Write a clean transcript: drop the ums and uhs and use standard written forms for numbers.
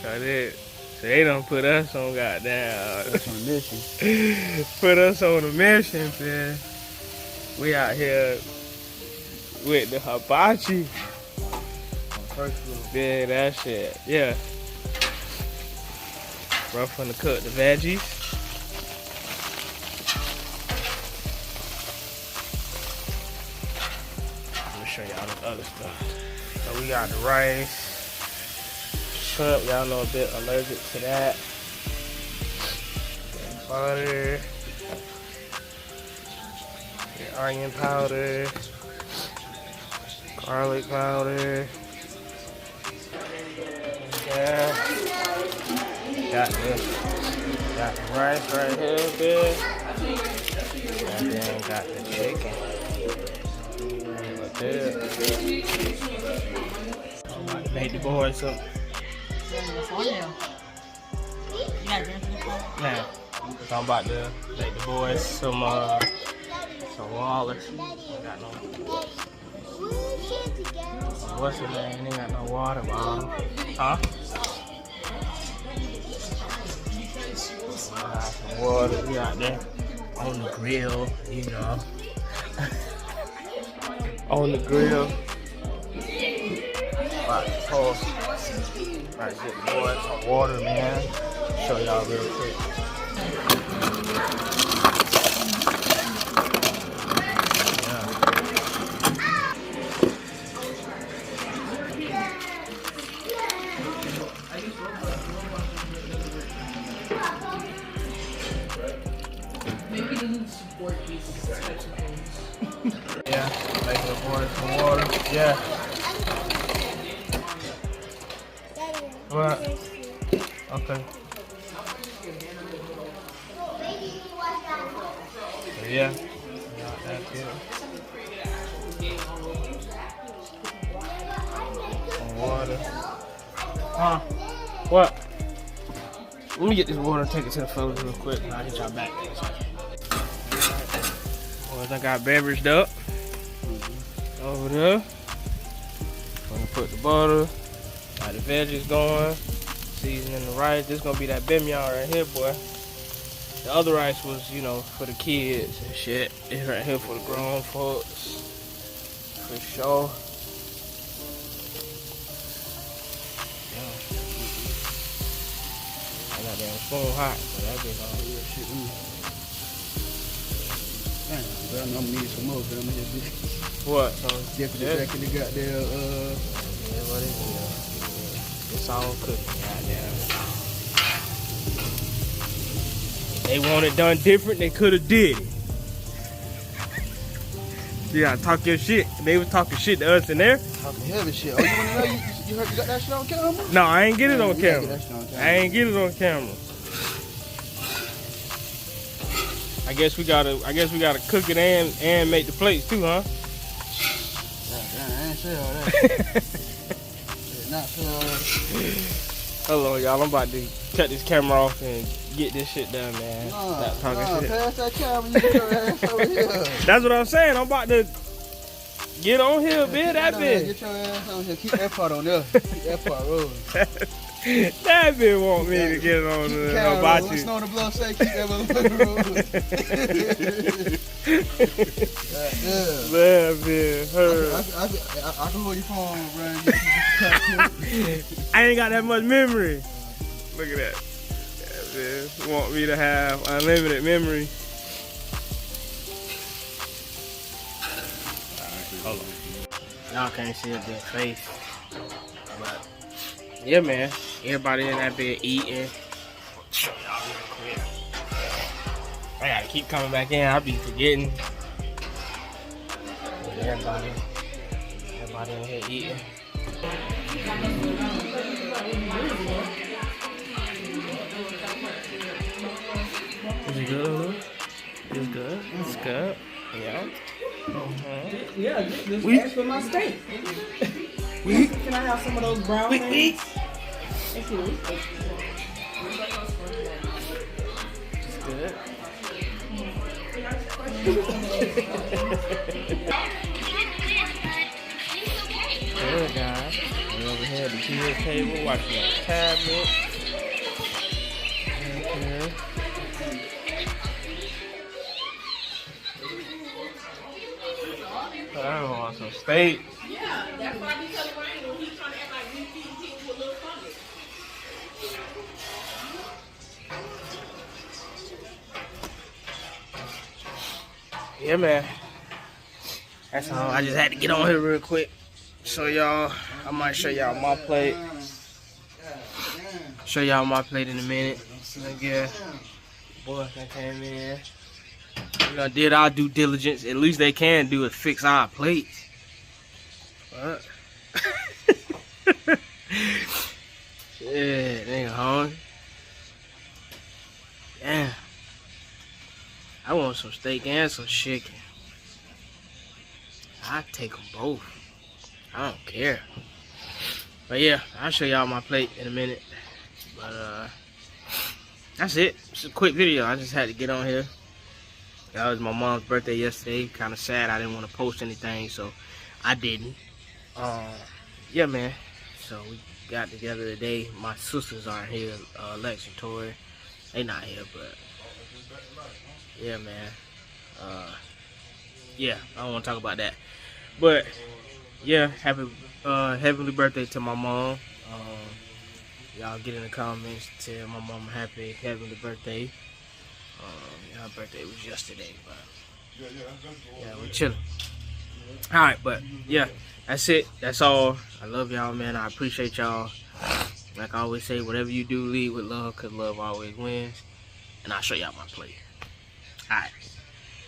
So they done put us on goddamn. That's on a mission. Put us on a mission, man. We out here with the hibachi. First floor. Yeah, that shit. Yeah. We're finna cook the veggies. Let me show y'all the other stuff. So we got the rice, shrimp. Y'all know a bit allergic to that. Butter, onion powder, garlic powder. Yeah. Got the rice right here, big. And then got the chicken. Right there. I'm about to make the boys some. Now, so I'm about to make the boys some walnuts. Got no. What's the name? Ain't got no water bottle. Huh? Some water. We out there on the grill, you know. On the grill. About to toast. About to get the boys some water, man. Show y'all real quick. Maybe they need support these types of things. Yeah, make the boys some water. Yeah. What? Okay. So yeah. That's it. Some water. Huh? What? Let me get this water and take it to the fellas real quick and I'll hit y'all back. Boys, I got beveraged up. Over there. Gonna put the butter. Got the veggies going. Seasoning the rice. This gonna be that bimyam right here, boy. The other rice was, you know, for the kids and shit. This right here for the grown folks. For sure. I got that spoon hot, so that bitch all real shit. Damn, bro, I'm gonna need some more, but I'm gonna just What? definitely back in the goddamn, Yeah, what is it? It's all cooking, goddamn. If they want it done different, they could have did it. You gotta talk your shit. They was talking shit to us in there. talking heavy shit. Oh, you wanna know you heard you got that shit on camera? No, I ain't get it on You gotta camera. get that shit on camera. I ain't get it on camera. I guess we gotta cook it and make the plates too, huh? I ain't say all that. Not say all that. Hold on, y'all. I'm about to cut this camera off and get this shit done, man. Stop talking shit. Pass that camera, you get your ass over here. That's what I'm saying. I'm about to get on here, bitch. That bitch. Get your ass on here. Keep that part on there. Keep that part rolling. That bitch want me to get on the hibachi. What's on the blow say? Keep that motherfucker rolling. Man, bitch. I can hold your phone, bro. I ain't got that much memory. Look at that. That bitch want me to have unlimited memory. Hold on. Y'all can't see a good face. But yeah, man. Everybody in that bed eating. Show y'all real quick. I gotta keep coming back in. I'll be forgetting. Everybody in here eating. Is it good, Lulu? It's good. It's good. Yeah. Yeah, just ask for my steak. Can I have some of those brown things? Thank you. It's good. Good, guys. We're over here at the kids' table, watching on the tablet. Okay. I want some steak. Yeah, that's why I be telling Ryan when he's trying to act like we feeding people a little funny. Yeah, man. That's all. I just had to get on here real quick. Show y'all. I might show y'all my plate. Show y'all my plate in a minute. Again, boys that came in. We done did our due diligence. At least they can do is fix our plates. What? Yeah, nigga hungry. Damn. I want some steak and some chicken. I take them both. I don't care. But yeah, I'll show y'all my plate in a minute. But that's it. It's a quick video. I just had to get on here. That was my mom's birthday yesterday. Kind of sad I didn't want to post anything, so I didn't. Yeah, man. So we got together today. My sisters aren't here, Lex and Tori. They not here, but yeah, man. Yeah, I don't want to talk about that. But yeah, happy heavenly birthday to my mom. Y'all get in the comments, tell my mom happy heavenly birthday. Her birthday was yesterday, but yeah, we're chilling. Alright, but yeah, that's it. That's all. I love y'all, man. I appreciate y'all. Like I always say, whatever you do, lead with love, because love always wins. And I'll show y'all my plate. Alright.